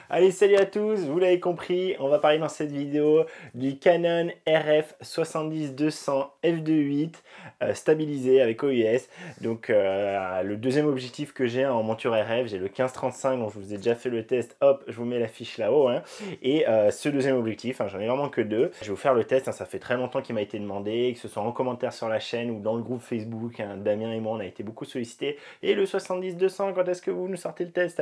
Allez, salut à tous, vous l'avez compris, on va parler dans cette vidéo du Canon RF 70-200 f2.8 stabilisé avec OIS. Donc le deuxième objectif que j'ai en monture RF, j'ai le 15-35 dont je vous ai déjà fait le test, hop, je vous mets la fiche là-haut. Hein. Et ce deuxième objectif, j'en ai vraiment que deux. Je vais vous faire le test, ça fait très longtemps qu'il m'a été demandé, que ce soit en commentaire sur la chaîne ou dans le groupe Facebook. Damien et moi, on a été beaucoup sollicités. Et le 70-200, quand est-ce que vous nous sortez le test?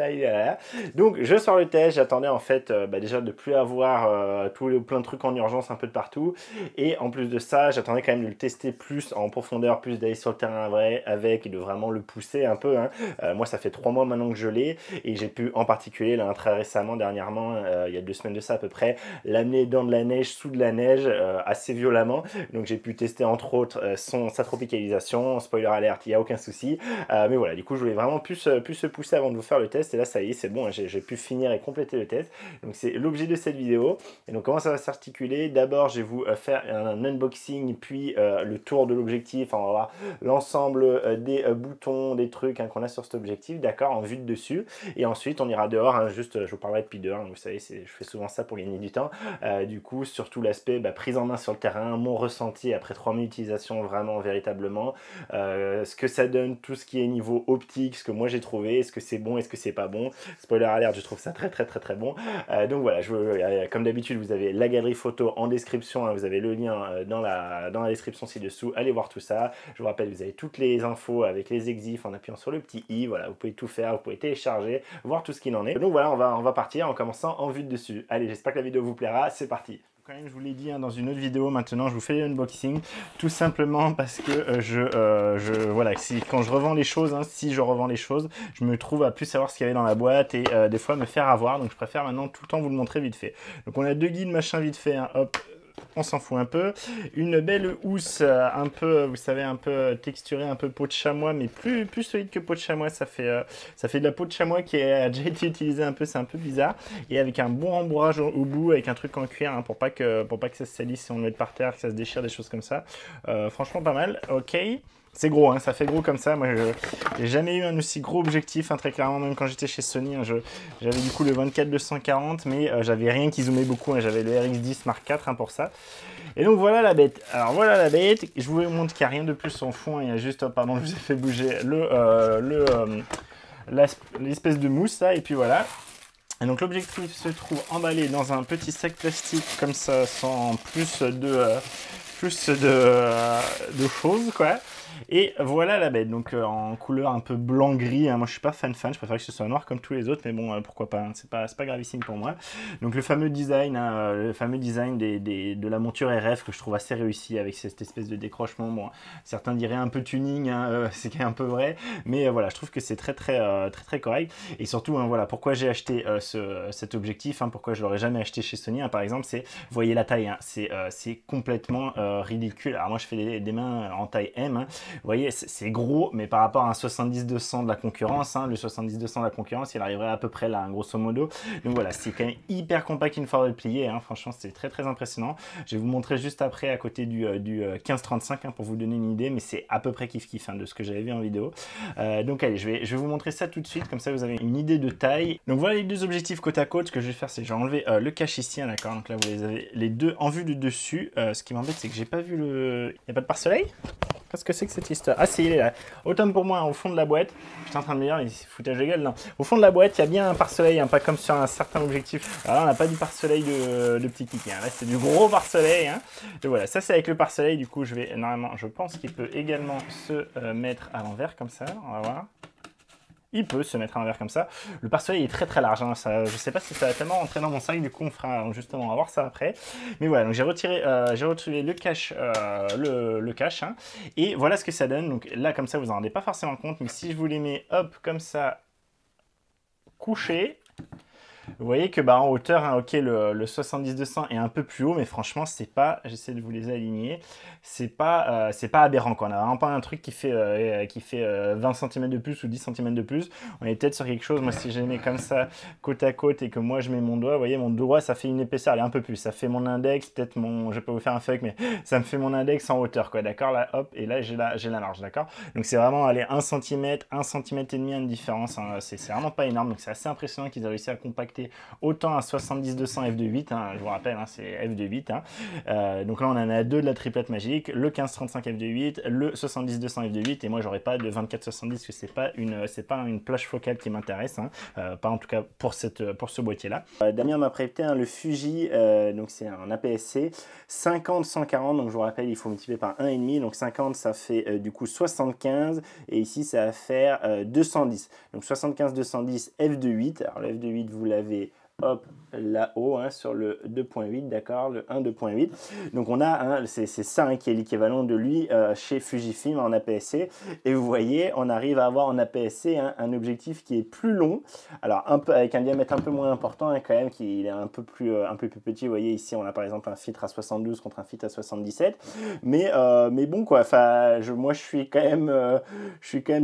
Donc je sors le test, j'attendais en fait déjà de plus avoir plein de trucs en urgence un peu de partout, et en plus de ça j'attendais quand même de le tester plus en profondeur, plus d'aller sur le terrain vrai avec, et de vraiment le pousser un peu. Hein. Moi ça fait 3 mois maintenant que je l'ai, et j'ai pu en particulier là très récemment, dernièrement, il y a 2 semaines de ça à peu près, l'amener dans de la neige, sous de la neige assez violemment. Donc j'ai pu tester entre autres sa tropicalisation, spoiler alert, il n'y a aucun souci, mais voilà, du coup je voulais vraiment plus se pousser avant de vous faire le test, et là ça y est, c'est bon, hein, j'ai pu finir et compléter le test. Donc c'est l'objet de cette vidéo. Et donc comment ça va s'articuler? D'abord je vais vous faire un unboxing, puis le tour de l'objectif. On va voir l'ensemble des boutons, des trucs hein, qu'on a sur cet objectif, d'accord, en vue de dessus. Et ensuite on ira dehors, hein, juste je vous parlerai depuis dehors, hein, vous savez, je fais souvent ça pour gagner du temps. Du coup surtout l'aspect prise en main sur le terrain, mon ressenti après 3 000 utilisations, vraiment véritablement, ce que ça donne, tout ce qui est niveau optique, ce que moi j'ai trouvé, est-ce que c'est bon, est-ce que c'est pas bon. Spoiler alert, je trouve ça très bon. Donc voilà, comme d'habitude, vous avez la galerie photo en description, hein, vous avez le lien dans la description ci-dessous, allez voir tout ça. Je vous rappelle, vous avez toutes les infos avec les exifs en appuyant sur le petit i, voilà, vous pouvez tout faire, vous pouvez télécharger, voir tout ce qu'il en est. Donc voilà, on va partir en commençant en vue de dessus. Allez, j'espère que la vidéo vous plaira, c'est parti. Quand même, je vous l'ai dit hein, dans une autre vidéo, maintenant je vous fais l'unboxing, tout simplement parce que voilà, quand je revends les choses, hein, si je revends les choses, je me trouve à plus savoir ce qu'il y avait dans la boîte, et des fois me faire avoir, donc je préfère maintenant tout le temps vous le montrer vite fait. Donc on a deux guides machin vite fait, hein, hop, on s'en fout un peu, une belle housse un peu, vous savez, un peu texturée, un peu peau de chamois, mais plus solide que peau de chamois, ça fait de la peau de chamois qui a déjà été utilisée un peu, c'est un peu bizarre, et avec un bon rembourrage au bout, avec un truc en cuir, hein, pour pas que ça se salisse si on le met par terre, que ça se déchire, des choses comme ça. Franchement pas mal, ok. C'est gros, hein, ça fait gros comme ça. Moi, j'ai jamais eu un aussi gros objectif, hein, très clairement, même quand j'étais chez Sony. Hein, j'avais du coup le 24-240, mais j'avais rien qui zoomait beaucoup. Hein, j'avais le RX10 Mark IV hein, pour ça. Et donc voilà la bête. Alors voilà la bête. Je vous montre qu'il n'y a rien de plus en fond. Hein, il y a juste, oh, pardon, je vous ai fait bouger l'espèce de mousse, là, et puis voilà. Et donc l'objectif se trouve emballé dans un petit sac plastique comme ça, sans plus de choses, quoi. Et voilà la bête, donc en couleur un peu blanc-gris, hein. Moi je suis pas fan, je préfère que ce soit noir comme tous les autres, mais bon, pourquoi pas, hein. C'est pas gravissime pour moi. Donc le fameux design, hein, de la monture RF que je trouve assez réussi avec cette espèce de décrochement. Bon, certains diraient un peu tuning, hein, c'est un peu vrai, mais voilà, je trouve que c'est très correct. Et surtout, hein, voilà, pourquoi j'ai acheté cet objectif, hein, pourquoi je l'aurais jamais acheté chez Sony, hein, par exemple, c'est, vous voyez la taille, hein, c'est complètement ridicule. Alors moi je fais des mains en taille M, hein. Vous voyez, c'est gros, mais par rapport à un 70-200 de la concurrence, hein, le 70-200 de la concurrence, il arriverait à peu près là, hein, grosso modo. Donc voilà, c'est quand même hyper compact une fois de le plier, hein. Franchement, c'est très impressionnant. Je vais vous montrer juste après à côté du 15-35 hein, pour vous donner une idée, mais c'est à peu près kiff hein, de ce que j'avais vu en vidéo. Donc allez, je vais vous montrer ça tout de suite, comme ça vous avez une idée de taille. Donc voilà les deux objectifs côte à côte. Ce que je vais faire, c'est que je vais enlever le cache ici, hein, d'accord. Donc là, vous les avez les deux en vue de dessus. Ce qui m'embête, c'est que j'ai pas vu il n'y a pas de pare-soleil. Qu'est-ce que c'est que cette histoire? Ah si, il est là. Autant pour moi, au fond de la boîte, j'étais en train de me dire, mais c'est foutage de gueule, non. Au fond de la boîte, il y a bien un pare-soleil, hein, pas comme sur un certain objectif. Alors là, on n'a pas du pare-soleil de petit kiki, hein. Là, c'est du gros pare-soleil, hein. Et voilà, ça c'est avec le pare-soleil, du coup, normalement, je pense qu'il peut également se mettre à l'envers, comme ça, on va voir. Il peut se mettre à l'envers comme ça. Le pare-soleil est très large, hein. Ça, je sais pas si ça va tellement rentrer dans mon sac, du coup on fera justement, on va voir ça après. Mais voilà, donc j'ai retiré le cache, le cache, hein. Et voilà ce que ça donne. Donc là comme ça vous en rendez pas forcément compte, mais si je vous les mets hop comme ça couchés, Vous voyez que bah, en hauteur, hein, ok, le 70-200 est un peu plus haut, mais franchement, c'est pas, j'essaie de vous les aligner, c'est pas aberrant, quoi. On a vraiment pas un truc qui fait 20 cm de plus ou 10 cm de plus. On est peut-être sur quelque chose, moi, si je les mets comme ça, côte à côte, et que moi, je mets mon doigt, vous voyez, mon doigt, ça fait une épaisseur, elle est un peu plus. Ça fait mon index, peut-être mon, je vais pas vous faire un fake, mais ça me fait mon index en hauteur, quoi, d'accord, là, hop, et là, j'ai la large, d'accord. Donc, c'est vraiment, aller 1 cm, 1 cm et demi, une différence, hein. C'est vraiment pas énorme, donc c'est assez impressionnant qu'ils aient réussi à compacter autant un 70-200 f2.8, hein, je vous rappelle, hein, c'est f2.8. Hein. Donc là, on en a deux de la triplette magique, le 15-35 f2.8, le 70-200 f2.8, et moi, j'aurais pas de 24-70 parce que c'est pas une plage focale qui m'intéresse, hein, pas en tout cas pour ce boîtier-là. Damien m'a prêté le Fuji, donc c'est un APS-C 50-140, donc je vous rappelle, il faut multiplier par 1,5, donc 50, ça fait du coup 75, et ici, ça va faire 210. Donc 75-210 f2.8, alors le f2.8, vous l'avez hop là-haut, hein, sur le 2.8, d'accord, le 1.2.8. Donc on a, hein, c'est ça, hein, qui est l'équivalent de lui chez Fujifilm en APS-C. Et vous voyez, on arrive à avoir en APS-C, hein, un objectif qui est plus long, alors un peu avec un diamètre un peu moins important, hein, quand même, qui est un peu plus petit. Vous voyez ici, on a par exemple un filtre à 72 contre un filtre à 77. Mais bon, quoi, moi je suis quand même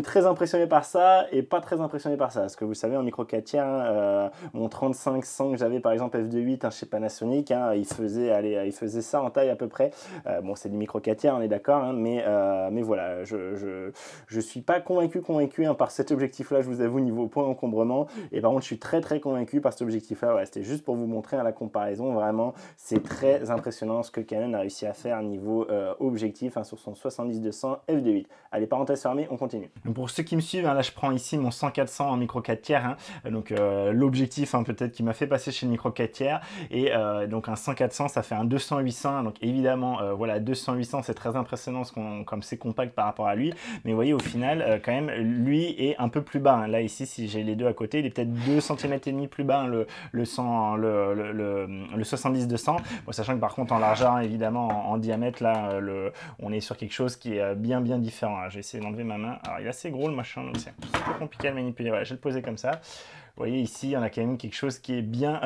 très impressionné par ça et pas très impressionné par ça. Parce que vous savez, en micro 4 tiers, hein, mon 35-100 que j'avais par exemple f2.8, hein, chez Panasonic, hein, il faisait ça en taille à peu près. Bon, c'est du micro 4 tiers, on est d'accord, hein, mais voilà, je suis pas convaincu, hein, par cet objectif-là, je vous avoue, niveau point encombrement. Et par contre, je suis très convaincu par cet objectif-là. Ouais, c'était juste pour vous montrer, hein, la comparaison. Vraiment, c'est très impressionnant ce que Canon a réussi à faire niveau objectif, hein, sur son 70-200 f2.8. Allez, parenthèse fermée, on continue. Donc pour ceux qui me suivent, hein, là je prends ici mon 100-400 en micro 4 tiers, hein, donc l'objectif, hein, peut-être qui m'a fait passer chez le micro 4 tiers, et donc un 100-400, ça fait un 200-800, donc évidemment, voilà, 200-800, c'est très impressionnant comme c'est compact par rapport à lui, mais vous voyez, au final, quand même, lui est un peu plus bas, hein. Là ici, si j'ai les deux à côté, il est peut-être 2 cm et demi plus bas, hein, le 70-200, bon, sachant que par contre, en largeur, hein, évidemment, en diamètre, là, on est sur quelque chose qui est bien différent, hein. Je vais essayer d'enlever ma main. Alors, il est assez gros, le machin, donc c'est un peu compliqué à le manipuler. Voilà, je vais le poser comme ça. Vous voyez ici, on a quand même quelque chose qui est bien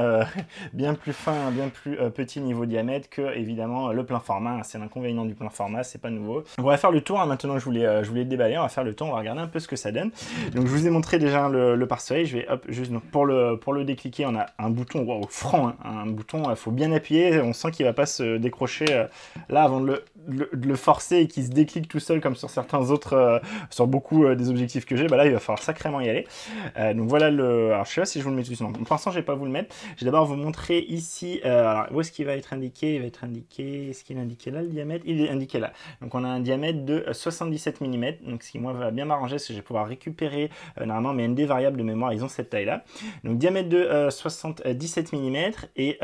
plus fin, bien plus petit niveau diamètre que évidemment le plein format. C'est l'inconvénient du plein format, c'est pas nouveau. On va faire le tour, hein, maintenant que je voulais déballer, on va faire le tour, on va regarder un peu ce que ça donne. Donc je vous ai montré déjà le pare-soleil, je vais hop, juste donc, pour le décliquer, on a un bouton, waouh, franc, hein, un bouton, il faut bien appuyer, on sent qu'il va pas se décrocher là avant de le forcer et qu'il se déclique tout seul comme sur certains autres, sur beaucoup des objectifs que j'ai. Bah là, il va falloir sacrément y aller. Donc voilà alors, je sais pas si je vous le mets tout de suite. Pour l'instant, je vais pas vous le mettre. Je vais d'abord vous montrer ici. Alors, où est-ce qu'il va être indiqué? Il va être indiqué. Est-ce qu'il est indiqué là, le diamètre? Il est indiqué là. Donc, on a un diamètre de 77 mm. Donc, ce qui, moi, va bien m'arranger, c'est que je vais pouvoir récupérer normalement mes ND variables de mémoire. Ils ont cette taille-là. Donc, diamètre de 77 mm. Et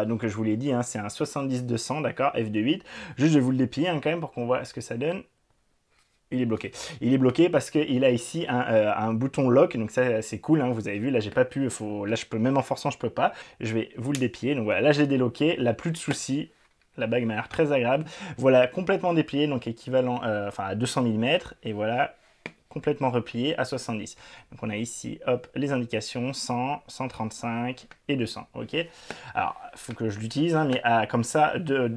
donc, je vous l'ai dit, hein, c'est un 70-200, d'accord, f2.8. Juste, je vais vous le déplier, hein, quand même, pour qu'on voit ce que ça donne. Il est bloqué. Il est bloqué parce qu'il a ici un bouton lock, donc ça c'est cool, hein, vous avez vu, là j'ai pas pu, là je peux, même en forçant je peux pas. Je vais vous le déplier, donc voilà, là je l'ai déloqué, là plus de soucis. La bague m'a l'air très agréable. Voilà, complètement déplié, donc équivalent à 200 mm, et voilà, complètement replié à 70. Donc on a ici, hop, les indications 100, 135 et 200, ok. Alors, il faut que je l'utilise, hein, mais comme ça,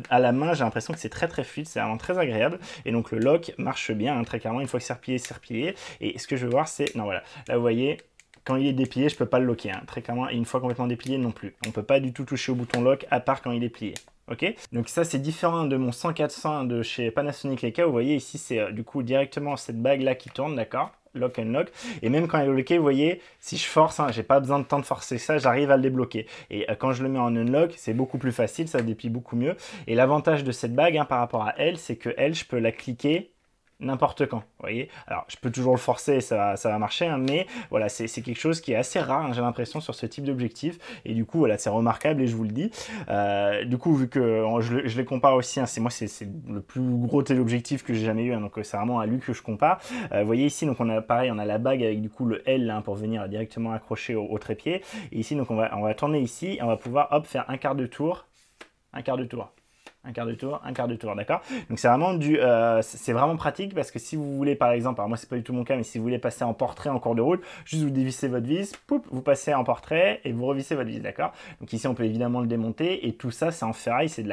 à la main, j'ai l'impression que c'est très fluide, c'est vraiment très agréable. Et donc le lock marche bien, hein, très clairement, une fois que c'est replié. Et ce que je veux voir, c'est, non voilà, là vous voyez, quand il est déplié, je peux pas le locker, hein, très clairement, et une fois complètement déplié non plus. On peut pas du tout toucher au bouton lock, à part quand il est plié. Ok, donc ça c'est différent de mon 100-400 de chez Panasonic Leica. Vous voyez ici c'est du coup directement cette bague là qui tourne, d'accord, lock unlock, et même quand il est bloqué, vous voyez, si je force, hein, j'ai pas besoin de temps de forcer ça, j'arrive à le débloquer. Et quand je le mets en unlock, c'est beaucoup plus facile, ça déplie beaucoup mieux. Et l'avantage de cette bague, hein, par rapport à elle, c'est que elle, je peux la cliquer n'importe quand, vous voyez. Alors, je peux toujours le forcer, et ça va marcher, hein, mais voilà, c'est quelque chose qui est assez rare, hein, j'ai l'impression, sur ce type d'objectif, et du coup, voilà, c'est remarquable, et je vous le dis. Du coup, vu que je les compare aussi, hein, c'est le plus gros téléobjectif que j'ai jamais eu, hein, donc c'est vraiment à lui que je compare. Vous voyez ici, donc on a pareil, on a la bague avec du coup le L, hein, pour venir directement accrocher au trépied, et ici, donc on va tourner ici, et on va pouvoir, hop, faire un quart de tour, un quart de tour, d'accord? Donc c'est vraiment c'est vraiment pratique parce que si vous voulez par exemple, alors moi c'est pas du tout mon cas, mais si vous voulez passer en portrait en cours de route, juste vous dévissez votre vis, poup, vous passez en portrait et vous revissez votre vis, d'accord? Donc ici on peut évidemment le démonter et tout ça c'est en ferraille, c'est de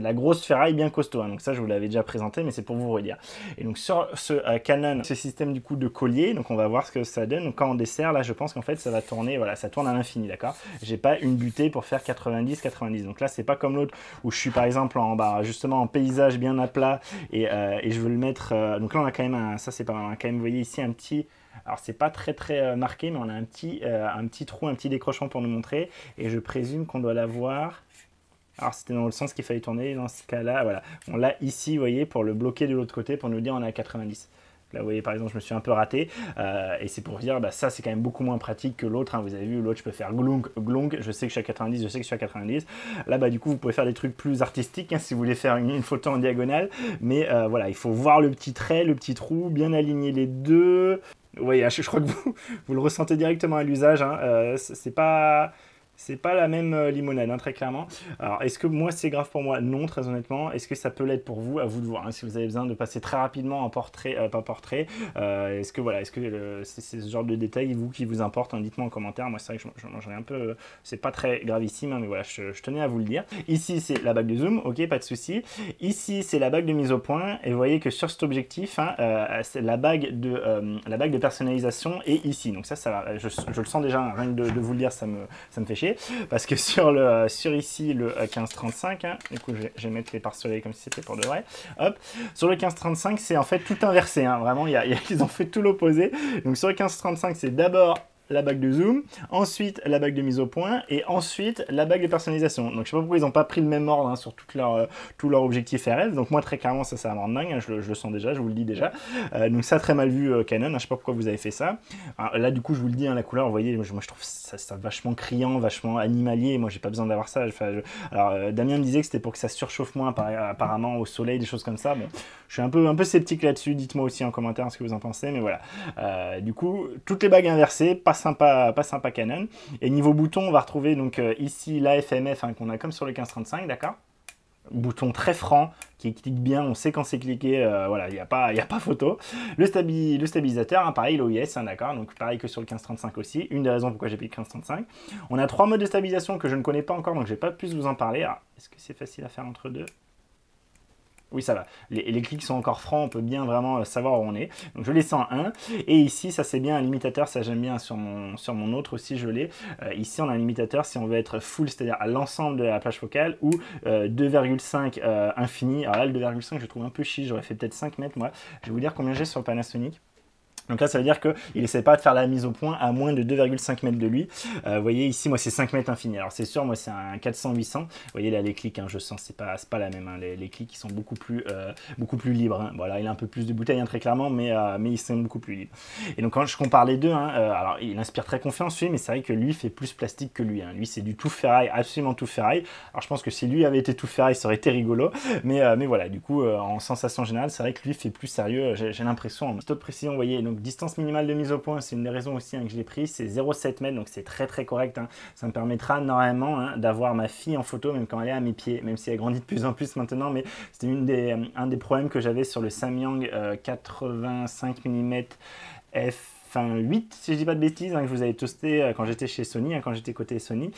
la grosse ferraille bien costaud, hein. Donc ça je vous l'avais déjà présenté, mais c'est pour vous redire. Et donc sur ce Canon, ce système du coup de collier, donc on va voir ce que ça donne. Donc quand on dessert, là je pense qu'en fait ça va tourner, voilà, ça tourne à l'infini, d'accord? J'ai pas une butée pour faire 90-90. Donc là c'est pas comme l'autre où je suis par exemple justement en paysage bien à plat et je veux le mettre. Donc là on a quand même ça c'est pas mal, on a quand même, vous voyez ici un petit. Alors c'est pas très marqué, mais on a un petit trou, un petit décrochement pour nous montrer. Et je présume qu'on doit l'avoir. Alors c'était dans le sens qu'il fallait tourner, dans ce cas-là, voilà. On l'a ici, vous voyez, pour le bloquer de l'autre côté, pour nous dire on est à 90. Là, vous voyez, par exemple, je me suis un peu raté. Et c'est pour dire, bah, ça, c'est quand même beaucoup moins pratique que l'autre, hein. Vous avez vu, l'autre, je peux faire glong, glong. Je sais que je suis à 90, je sais que je suis à 90. Là, bah, du coup, vous pouvez faire des trucs plus artistiques, hein, si vous voulez faire une photo en diagonale. Mais voilà, il faut voir le petit trait, le petit trou, bien aligner les deux. Vous voyez, je crois que vous le ressentez directement à l'usage, hein. C'est pas la même limonade, hein, très clairement. Alors, est-ce que moi, c'est grave pour moi? Non, très honnêtement. Est-ce que ça peut l'être pour vous? À vous de voir, hein, si vous avez besoin de passer très rapidement en portrait, pas portrait. Est-ce que voilà, c'est ce genre de détails, vous, qui vous importe, hein? Dites-moi en commentaire. Moi, c'est vrai que j'en ai un peu... c'est pas très gravissime, hein, mais voilà, je tenais à vous le dire. Ici, c'est la bague de zoom, ok, pas de souci. Ici, c'est la bague de mise au point. Et vous voyez que sur cet objectif, hein, c'est la bague de personnalisation est ici. Donc ça je le sens déjà, hein, rien que de vous le dire, ça me fait chier. Parce que sur ici le 1535, hein, du coup je vais mettre les pare-soleils comme si c'était pour de vrai. Hop, sur le 1535 c'est en fait tout inversé, hein, vraiment ils ont fait tout l'opposé. Donc sur le 1535 c'est d'abord la bague de zoom, ensuite la bague de mise au point et ensuite la bague de personnalisation. Donc je sais pas pourquoi ils n'ont pas pris le même ordre, hein, sur tout leur objectif RF. Donc moi très clairement ça va me rendre dingue, hein, je le sens déjà, je vous le dis déjà. Donc ça très mal vu Canon, hein, je sais pas pourquoi vous avez fait ça. Alors, là du coup je vous le dis, hein, la couleur, vous voyez, moi je trouve ça vachement criant, vachement animalier. Moi j'ai pas besoin d'avoir ça. Alors Damien me disait que c'était pour que ça surchauffe moins apparemment au soleil, des choses comme ça. Bon, je suis un peu sceptique là-dessus, dites-moi aussi en commentaire ce que vous en pensez, mais voilà. Du coup toutes les bagues inversées, pas sympa Canon. Et niveau bouton, on va retrouver donc ici l'AFMF, hein, qu'on a comme sur le 1535, d'accord? Bouton très franc qui clique bien, on sait quand c'est cliqué, voilà, il n'y a pas photo. Le stabilisateur, hein, pareil, l'OIS, hein, d'accord, donc pareil que sur le 1535 aussi, une des raisons pourquoi j'ai pris le 1535. On a 3 modes de stabilisation que je ne connais pas encore, donc je vais pas plus vous en parler. Est-ce que c'est facile à faire entre deux? Oui, ça va. Les clics sont encore francs, on peut bien vraiment savoir où on est. Donc je l'ai 101. Et ici, ça c'est bien un limitateur, ça j'aime bien sur mon autre aussi, je l'ai. Ici, on a un limitateur si on veut être full, c'est-à-dire à l'ensemble de la plage focale, ou 2,5 infini. Alors là, le 2,5, je trouve un peu chiche, j'aurais fait peut-être 5 mètres moi. Je vais vous dire combien j'ai sur le Panasonic. Donc là, ça veut dire qu'il n'essaie pas de faire la mise au point à moins de 2,5 mètres de lui. Vous voyez, ici, moi, c'est 5 mètres infini. Alors, c'est sûr, moi, c'est un 400-800. Vous voyez, là, les clics, hein, je sens, c'est pas la même. Hein. Les clics, ils sont beaucoup plus libres. Hein. Voilà, il a un peu plus de bouteilles, hein, très clairement, mais ils sont beaucoup plus libres. Et donc, quand je compare les deux, hein, alors, il inspire très confiance, lui, mais c'est vrai que lui fait plus plastique que lui. Hein. Lui, c'est du tout ferraille, absolument tout ferraille. Alors, je pense que si lui avait été tout ferraille, ça aurait été rigolo. Mais voilà, du coup, en sensation générale, c'est vrai que lui fait plus sérieux, j'ai l'impression. Petite autre précision, vous voyez, donc distance minimale de mise au point, c'est une des raisons aussi, hein, que je l'ai pris, c'est 0,7 m, donc c'est très correct, hein. Ça me permettra normalement, hein, d'avoir ma fille en photo même quand elle est à mes pieds, même si elle grandit de plus en plus maintenant, mais c'était un des problèmes que j'avais sur le Samyang 85 mm f8, si je dis pas de bêtises, hein, que je vous avais toasté quand j'étais chez Sony, hein, quand j'étais côté Sony,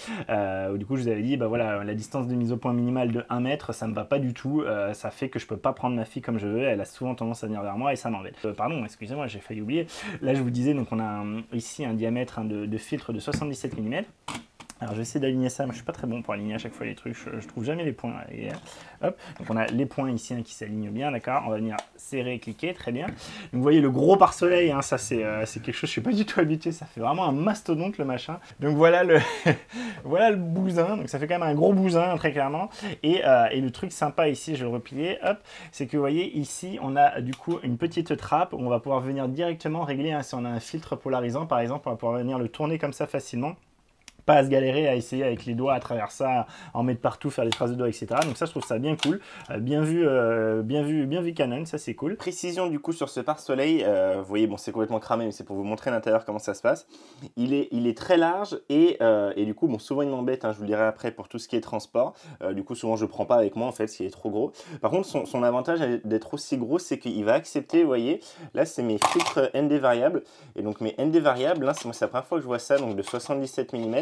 où du coup je vous avais dit, bah voilà, la distance de mise au point minimale de 1 mètre, ça me va pas du tout, ça fait que je peux pas prendre ma fille comme je veux, elle a souvent tendance à venir vers moi et ça m'embête. Pardon, excusez-moi, j'ai failli oublier. Là je vous disais, donc on a ici un diamètre, hein, de filtre de 77 mm. Alors je vais essayer d'aligner ça, mais je suis pas très bon pour aligner à chaque fois les trucs, je trouve jamais les points. Et, hop, donc on a les points ici, hein, qui s'alignent bien, d'accord. On va venir serrer et cliquer, très bien. Donc vous voyez le gros pare-soleil, hein, ça c'est quelque chose, je suis pas du tout habitué, ça fait vraiment un mastodonte le machin. Donc voilà voilà le bousin, donc ça fait quand même un gros bousin, hein, très clairement. Et le truc sympa ici, je vais le replier, hop, c'est que vous voyez ici, on a du coup une petite trappe où on va pouvoir venir directement régler, hein, si on a un filtre polarisant par exemple, on va pouvoir venir le tourner comme ça facilement pas à se galérer à essayer avec les doigts à travers ça, en mettre partout, faire des traces de doigts, etc. Donc ça, je trouve ça bien cool. Bien vu Canon, ça c'est cool. Précision du coup sur ce pare-soleil, vous voyez, bon c'est complètement cramé, mais c'est pour vous montrer l'intérieur comment ça se passe. Il est très large et du coup, bon souvent il m'embête, hein, je vous le dirai après pour tout ce qui est transport. Du coup, souvent je prends pas avec moi en fait, s'il est trop gros. Par contre, son avantage d'être aussi gros, c'est qu'il va accepter, vous voyez, là c'est mes filtres ND variables. Et donc mes ND variables, hein, c'est la première fois que je vois ça, donc de 77 mm.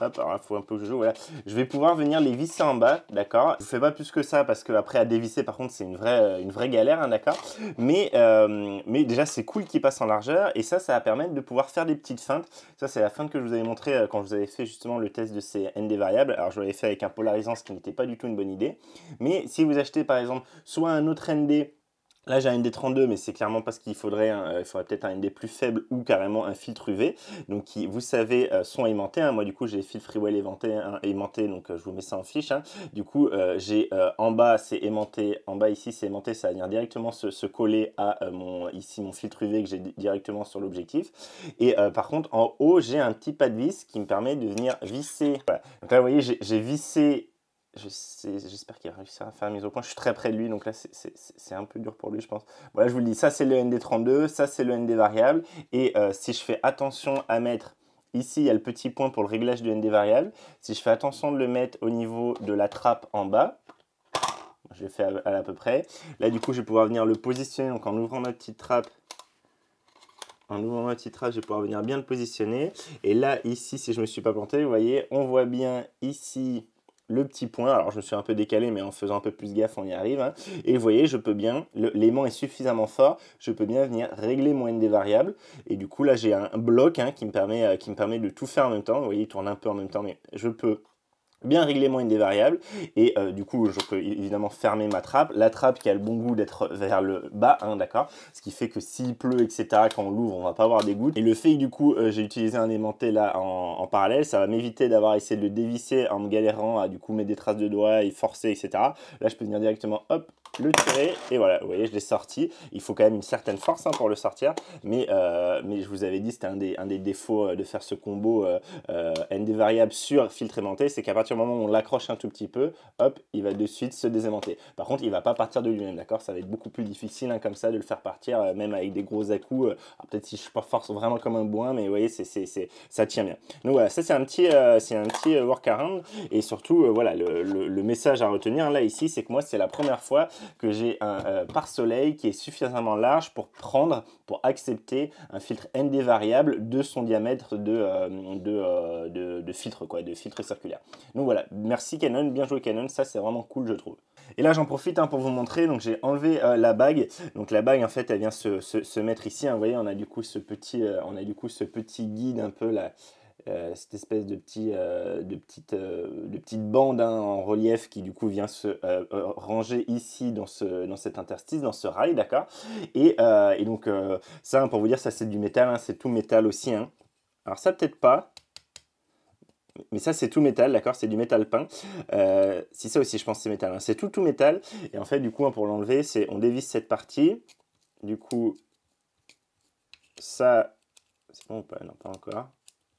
Hop, alors il faut un peu que je joue, voilà. Je vais pouvoir venir les visser en bas, d'accord. Je ne fais pas plus que ça parce qu'après à dévisser, par contre, c'est une vraie galère, hein, d'accord. Mais déjà, c'est cool qu'il passe en largeur et ça va permettre de pouvoir faire des petites feintes. Ça, c'est la feinte que je vous avais montré quand je vous avais fait justement le test de ces ND variables. Alors, je l'avais fait avec un polarisant, ce qui n'était pas du tout une bonne idée. Mais si vous achetez par exemple soit un autre ND, là j'ai un ND32, mais c'est clairement parce qu'il faudrait peut-être un ND plus faible ou carrément un filtre UV, donc qui, vous savez, sont aimantés, hein. Moi du coup j'ai filtre Freewell aimanté, donc je vous mets ça en fiche, hein. Du coup j'ai en bas c'est aimanté, en bas ici c'est aimanté, ça va venir directement se coller à ici mon filtre UV que j'ai directement sur l'objectif. Et par contre en haut j'ai un petit pas de vis qui me permet de venir visser. Voilà. Donc là vous voyez j'ai vissé. J'espère qu'il réussira à faire la mise au point. Je suis très près de lui, donc là c'est un peu dur pour lui, je pense. Voilà, je vous le dis, ça c'est le ND32, ça c'est le ND variable. Et si je fais attention à mettre, ici il y a le petit point pour le réglage du ND variable. Si je fais attention de le mettre au niveau de la trappe en bas, je l'ai fait à peu près. Là du coup je vais pouvoir venir le positionner, donc en ouvrant ma petite trappe. En ouvrant ma petite trappe, je vais pouvoir venir bien le positionner. Et là, ici, si je ne me suis pas planté, vous voyez, on voit bien ici le petit point. Alors, je me suis un peu décalé, mais en faisant un peu plus gaffe, on y arrive, hein. Et vous voyez, je peux bien, l'aimant est suffisamment fort, je peux bien venir régler mon ND variable. Et du coup, là, j'ai un bloc, hein, qui me permet de tout faire en même temps. Vous voyez, il tourne un peu en même temps, mais je peux bien régler mon ND variable et du coup je peux évidemment fermer ma trappe, la trappe qui a le bon goût d'être vers le bas, hein, d'accord, ce qui fait que s'il pleut etc, quand on l'ouvre on va pas avoir des gouttes. Et le fait que du coup j'ai utilisé un aimanté là en parallèle, ça va m'éviter d'avoir essayé de le dévisser en me galérant à du coup mettre des traces de doigts et forcer etc. Là je peux venir directement hop le tirer et voilà, vous voyez je l'ai sorti. Il faut quand même une certaine force, hein, pour le sortir, mais je vous avais dit c'était un des défauts de faire ce combo ND variable sur filtre aimanté, c'est qu'à partir du moment où on l'accroche un tout petit peu, hop, il va de suite se désaimanter. Par contre, il va pas partir de lui-même, d'accord. Ça va être beaucoup plus difficile, hein, comme ça de le faire partir, même avec des gros à-coups. Peut-être si je force vraiment comme un boin, mais vous voyez, ça tient bien. Donc voilà, ça c'est un petit workaround. Et surtout, voilà, le message à retenir là ici, c'est que moi c'est la première fois que j'ai un pare-soleil qui est suffisamment large pour accepter un filtre ND variable de son diamètre de filtre, quoi, de filtre circulaire. Donc voilà, merci Canon, bien joué Canon, ça c'est vraiment cool je trouve. Et là j'en profite, hein, pour vous montrer, donc j'ai enlevé la bague. Donc la bague en fait elle vient se mettre ici, hein, vous voyez on a du coup ce petit guide un peu là. Cette espèce de petite bande, hein, en relief qui du coup vient se ranger ici dans cet interstice, dans ce rail, d'accord. Et donc ça, hein, pour vous dire, ça c'est du métal, hein, c'est tout métal aussi, hein. Alors ça peut-être pas, mais ça c'est tout métal, d'accord, c'est du métal peint. Si ça aussi je pense c'est métal, hein. C'est tout métal. Et en fait du coup, hein, pour l'enlever, on dévisse cette partie. Du coup ça c'est bon ou pas? Non, pas encore.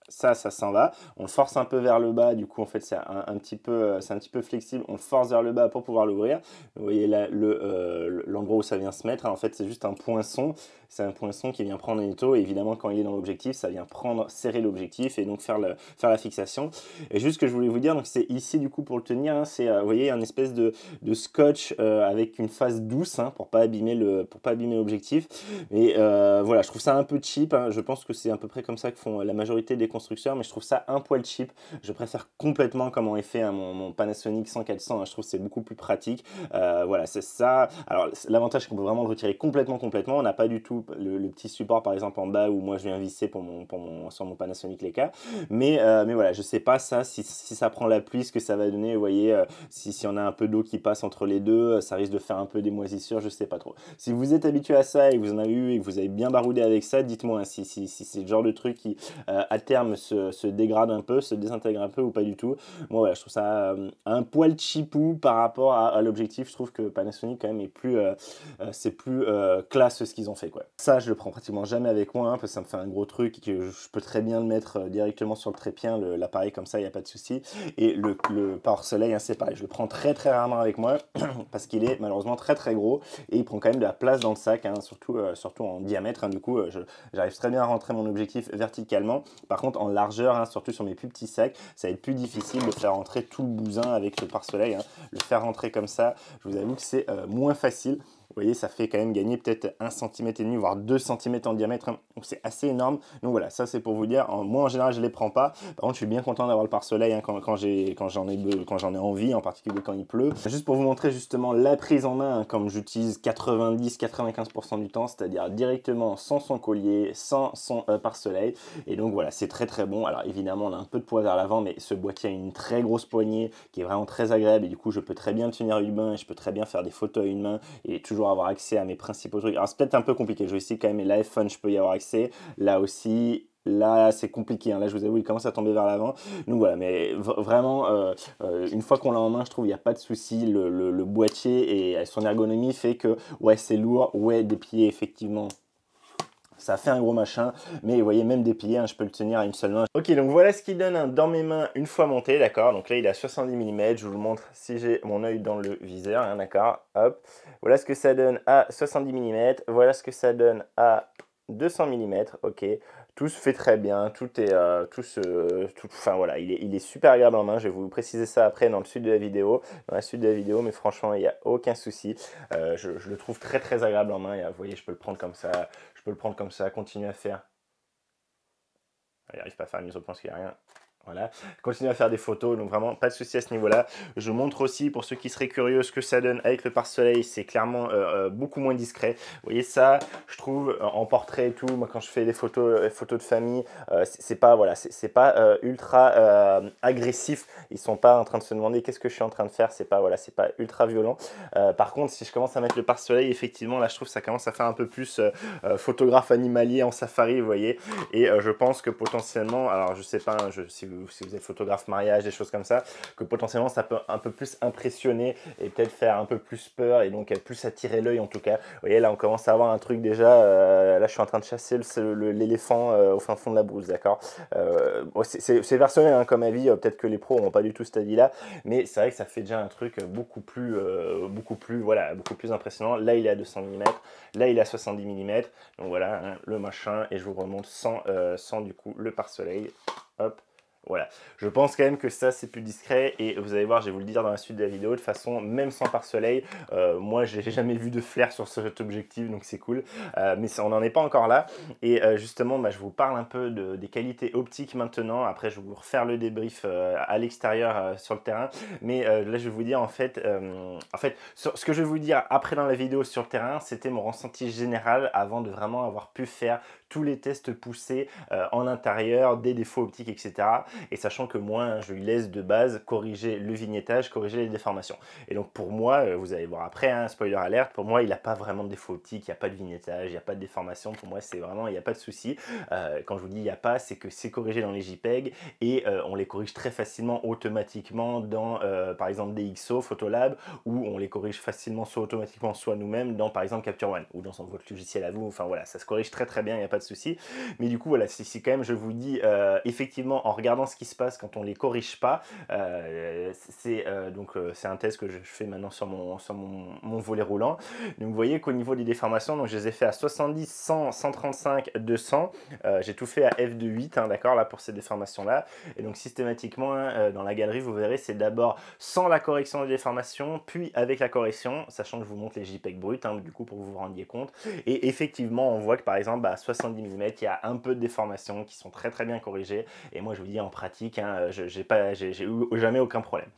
Ça s'en va, on le force un peu vers le bas, du coup en fait c'est un petit peu flexible, on le force vers le bas pour pouvoir l'ouvrir. Vous voyez là l'endroit où ça vient se mettre, hein, en fait c'est juste un poinçon, c'est un poinçon qui vient prendre un étau, et évidemment quand il est dans l'objectif, ça vient serrer l'objectif et donc faire la fixation. Et juste ce que je voulais vous dire, donc c'est ici du coup pour le tenir, hein, c'est vous voyez un espèce de scotch avec une face douce, hein, pour pas abîmer l'objectif. Mais voilà, je trouve ça un peu cheap, hein. Je pense que c'est à peu près comme ça que font la majorité des constructeurs, mais je trouve ça un poil cheap. Je préfère complètement comment est fait, hein, mon Panasonic 100-400, hein. Je trouve que c'est beaucoup plus pratique. Voilà, c'est ça. Alors l'avantage c'est qu'on peut vraiment le retirer complètement. On n'a pas du tout le petit support par exemple en bas où moi je viens visser sur mon Panasonic Leica. Mais voilà, je sais pas ça si ça prend la pluie, ce que ça va donner. Vous voyez, si on a un peu d'eau qui passe entre les deux, ça risque de faire un peu des moisissures, je sais pas trop. Si vous êtes habitué à ça et que vous en avez eu et que vous avez bien baroudé avec ça, dites-moi, hein, si c'est le genre de truc qui à terme ferme se dégrade un peu, se désintègre un peu ou pas du tout. Moi voilà, je trouve ça un poil cheapou par rapport à l'objectif. Je trouve que Panasonic quand même est plus, c'est plus classe ce qu'ils ont fait quoi. Ça je le prends pratiquement jamais avec moi, hein, parce que ça me fait un gros truc et que je peux très bien le mettre directement sur le trépied, l'appareil comme ça, il n'y a pas de souci. Et le pare-soleil, hein, c'est pareil, je le prends très rarement avec moi parce qu'il est malheureusement très gros et il prend quand même de la place dans le sac, hein, surtout en diamètre, hein, du coup j'arrive très bien à rentrer mon objectif verticalement. Par contre en largeur, hein, surtout sur mes plus petits sacs, ça va être plus difficile de faire rentrer tout le bousin avec le pare-soleil, hein. Le faire rentrer comme ça, je vous avoue que c'est moins facile. Vous voyez, ça fait quand même gagner peut-être 1,5 cm, voire 2 cm en diamètre, hein. Donc c'est assez énorme. Donc voilà, ça c'est pour vous dire. Moi en général, je ne les prends pas. Par contre, je suis bien content d'avoir le pare-soleil, hein, quand j'en ai envie, en particulier quand il pleut. Juste pour vous montrer justement la prise en main, hein, comme j'utilise 90-95% du temps, c'est-à-dire directement sans son collier, sans son pare-soleil. Et donc voilà, c'est très bon. Alors évidemment, on a un peu de poids vers l'avant, mais ce boîtier a une très grosse poignée qui est vraiment très agréable. Et du coup, je peux très bien le tenir à une main et je peux très bien faire des photos à une main et toujours avoir accès à mes principaux trucs. Alors c'est peut-être un peu compliqué, je vais essayer quand même, mais l'iPhone je peux y avoir accès, là aussi, là c'est compliqué, hein. Là je vous avoue il commence à tomber vers l'avant, donc voilà, mais vraiment une fois qu'on l'a en main, je trouve il n'y a pas de souci, le boîtier et son ergonomie fait que ouais c'est lourd, ouais des pieds effectivement ça fait un gros machin, mais vous voyez, même déplié, hein, je peux le tenir à une seule main. Ok, donc voilà ce qu'il donne, hein, dans mes mains une fois monté, d'accord. Donc là, il est à 70 mm, je vous le montre si j'ai mon œil dans le viseur, hein, d'accord. Hop, voilà ce que ça donne à 70 mm, voilà ce que ça donne à 200 mm, ok. Tout se fait très bien, tout est, enfin voilà, il est super agréable en main. Je vais vous préciser ça après dans le sud de la vidéo, mais franchement, il n'y a aucun souci. Je le trouve très agréable en main. Et, vous voyez, je peux le prendre comme ça, continuer à faire. Il n'arrive pas à faire une mise au point parce qu'il n'y a rien. Voilà, continue à faire des photos, donc vraiment pas de souci à ce niveau-là. Je montre aussi pour ceux qui seraient curieux ce que ça donne avec le pare-soleil, c'est clairement beaucoup moins discret. Vous voyez ça, je trouve en portrait et tout, moi quand je fais des photos de famille, c'est pas voilà, c'est pas ultra agressif. Ils sont pas en train de se demander qu'est-ce que je suis en train de faire, c'est pas voilà, c'est pas ultra violent. Par contre, si je commence à mettre le pare-soleil, effectivement là je trouve que ça commence à faire un peu plus photographe animalier en safari, vous voyez. Et je pense que potentiellement, alors je sais pas, hein, si vous êtes photographe mariage, des choses comme ça, que potentiellement ça peut un peu plus impressionner et peut-être faire un peu plus peur et donc plus attirer l'œil en tout cas. Vous voyez là on commence à avoir un truc déjà, là je suis en train de chasser l'éléphant au fin fond de la brousse, d'accord. Bon, c'est personnel hein, comme avis, peut-être que les pros n'ont pas du tout cet avis là, mais c'est vrai que ça fait déjà un truc beaucoup plus impressionnant. Là il est à 200 mm, là il est à 70 mm, donc voilà hein, le machin, et je vous remonte sans du coup le pare-soleil. Hop, voilà. Je pense quand même que ça c'est plus discret et vous allez voir, je vais vous le dire dans la suite de la vidéo, de toute façon, même sans pare-soleil, moi j'ai jamais vu de flair sur cet objectif, donc c'est cool. Mais on n'en est pas encore là. Et justement, bah, je vous parle un peu des qualités optiques maintenant. Après, je vais vous refaire le débrief à l'extérieur sur le terrain. Mais là, je vais vous dire en fait, ce que je vais vous dire après dans la vidéo sur le terrain, c'était mon ressenti général avant de vraiment avoir pu faire tous les tests poussés en intérieur, des défauts optiques, etc. Et sachant que moi, hein, je lui laisse de base corriger le vignettage, corriger les déformations. Et donc pour moi, vous allez voir après, hein, spoiler alert, pour moi, il n'a pas vraiment de défaut optique, il n'y a pas de vignettage, il n'y a pas de déformation. Pour moi, c'est vraiment, il n'y a pas de souci. Quand je vous dis il n'y a pas, c'est que c'est corrigé dans les JPEG et on les corrige très facilement automatiquement dans, par exemple, DxO, Photolab, où on les corrige facilement soit automatiquement, soit nous-mêmes dans, par exemple, Capture One ou dans votre logiciel à vous. Enfin voilà, ça se corrige très bien, il n'y a pas de souci. Mais du coup, voilà, si quand même je vous dis, effectivement, en regardant ce qui se passe quand on les corrige pas, c'est un test que je fais maintenant sur mon volet roulant. Donc vous voyez qu'au niveau des déformations, donc je les ai fait à 70, 100, 135, 200. J'ai tout fait à f2.8, hein, d'accord, là pour ces déformations là. Et donc systématiquement, hein, dans la galerie, vous verrez, c'est d'abord sans la correction des déformations, puis avec la correction, sachant que je vous montre les JPEG bruts, hein, du coup pour que vous vous rendiez compte. Et effectivement, on voit que par exemple, à 70 mm, il y a un peu de déformations qui sont très bien corrigées. Et moi, je vous dis en pratique, hein, j'ai eu jamais aucun problème.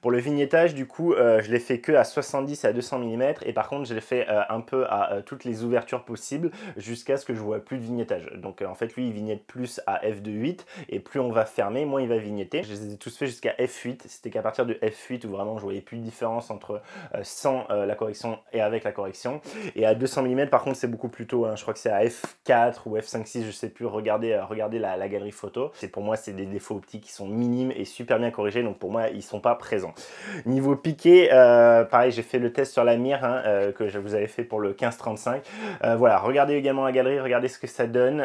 Pour le vignettage, du coup, je l'ai fait que à 70 à 200 mm. Et par contre, je l'ai fait un peu à toutes les ouvertures possibles jusqu'à ce que je vois plus de vignettage. Donc en fait, lui, il vignette plus à f2.8 et plus on va fermer, moins il va vignetter. Je les ai tous fait jusqu'à f8. C'était qu'à partir de f8 où vraiment je voyais plus de différence entre sans la correction et avec la correction. Et à 200 mm, par contre, c'est beaucoup plus tôt. Hein. Je crois que c'est à f4 f4 ou f5.6, je sais plus, regardez la galerie photo. Pour moi, c'est des défauts optiques qui sont minimes et super bien corrigés, donc pour moi, ils sont pas présents. Niveau piqué, pareil, j'ai fait le test sur la mire que je vous avais fait pour le 15-35. Voilà, regardez également la galerie, regardez ce que ça donne.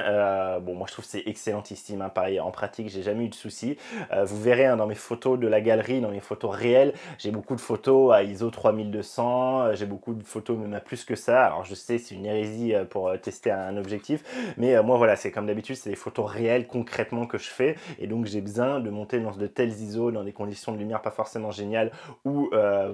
Bon, moi je trouve que c'est excellentissime, hein. Pareil, en pratique, j'ai jamais eu de soucis. Vous verrez hein, dans mes photos de la galerie, dans mes photos réelles, j'ai beaucoup de photos à ISO 3200, j'ai beaucoup de photos même à plus que ça. Alors je sais, c'est une hérésie pour tester un objectif, mais moi voilà, c'est comme d'habitude, c'est des photos réelles concrètement que je fais, et donc j'ai besoin de monter dans de tels ISO, dans des conditions de lumière pas forcément géniales, où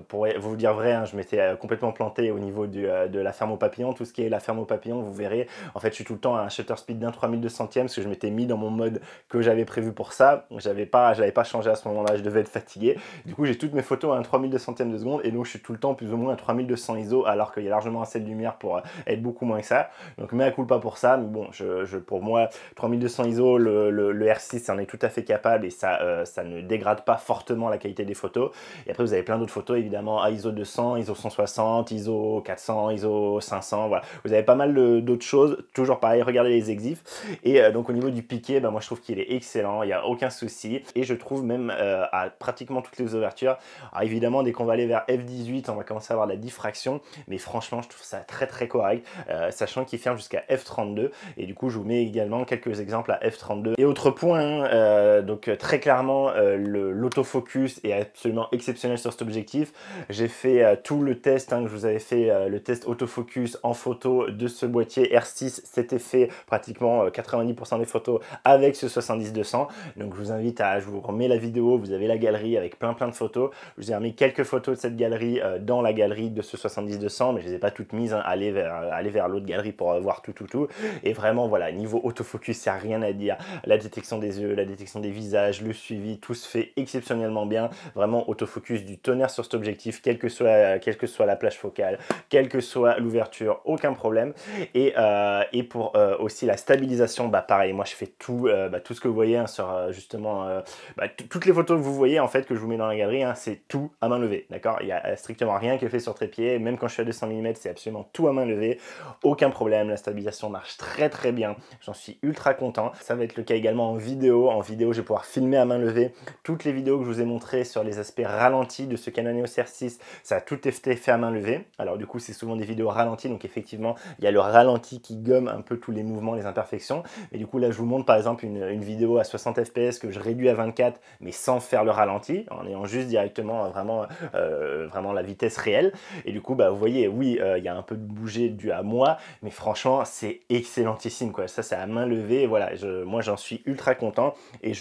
pour vous dire vrai, hein, je m'étais complètement planté au niveau de la ferme au papillon. Tout ce qui est la ferme au papillon, vous verrez, en fait je suis tout le temps à un shutter speed d'un 3200e, parce que je m'étais mis dans mon mode que j'avais prévu pour ça. J'avais pas changé à ce moment-là, je devais être fatigué. Du coup j'ai toutes mes photos à un 3200e de seconde, et donc je suis tout le temps plus ou moins à 3200 ISO, alors qu'il y a largement assez de lumière pour être beaucoup moins que ça. Donc mea culpa pour ça, mais bon, pour moi 3200 ISO, le R6 en est tout à fait capable, et ça ne dégrade pas fortement la qualité des photos. Et après vous avez plein d'autres photos évidemment à ISO 200, ISO 160, ISO 400, ISO 500, voilà. Vous avez pas mal d'autres choses, toujours pareil, regardez les exifs. Et donc au niveau du piqué, bah, moi je trouve qu'il est excellent, il n'y a aucun souci. Et je trouve même à pratiquement toutes les ouvertures, alors évidemment dès qu'on va aller vers f18, on va commencer à avoir de la diffraction, mais franchement je trouve ça très très correct, sachant qu'il ferme jusqu'à f32. Et du coup je vous mets également quelques exemples à f32. Et autre point, donc très clairement l'autofocus est absolument exceptionnel sur cet objectif. J'ai fait tout le test, hein, que je vous avais fait, le test autofocus en photo de ce boîtier R6. C'était fait pratiquement 90% des photos avec ce 70-200. Donc je vous remets la vidéo, vous avez la galerie avec plein de photos. Je vous ai remis quelques photos de cette galerie dans la galerie de ce 70-200, mais je les ai pas toutes mises, hein. Allez vers l'autre galerie pour voir tout. Et vraiment voilà, niveau autofocus, il n'y a rien à dire. La détection des yeux, la détection des visages, le suivi, tout se fait exceptionnellement bien. Vraiment autofocus du tonnerre sur cet objectif, quelle que soit la plage focale, quelle que soit l'ouverture, aucun problème. Et pour aussi la stabilisation, bah pareil, moi je fais tout ce que vous voyez, hein, sur justement toutes les photos que vous voyez en fait que je vous mets dans la galerie, hein, c'est tout à main levée, d'accord? Il n'y a strictement rien qui est fait sur trépied, même quand je suis à 200 mm, c'est absolument tout à main levée, aucun problème, la stabilisation marche très bien, j'en suis ultra content. Ça va être le cas également en vidéo. En vidéo, je vais pouvoir filmer à main levée toutes les vidéos que je vous ai montrées sur les aspects ralentis de ce Canon EOS R6, ça a tout été fait à main levée. Alors du coup, c'est souvent des vidéos ralenties, donc effectivement, il y a le ralenti qui gomme un peu tous les mouvements, les imperfections. Mais du coup, là, je vous montre par exemple une vidéo à 60 fps que je réduis à 24, mais sans faire le ralenti, en ayant juste directement vraiment la vitesse réelle. Et du coup, bah, vous voyez, oui, il y a un peu de bouger dû à moi, mais franchement, c'est excellentissime, quoi. Ça, c'est à main levée. Voilà, moi, j'en suis ultra content. Et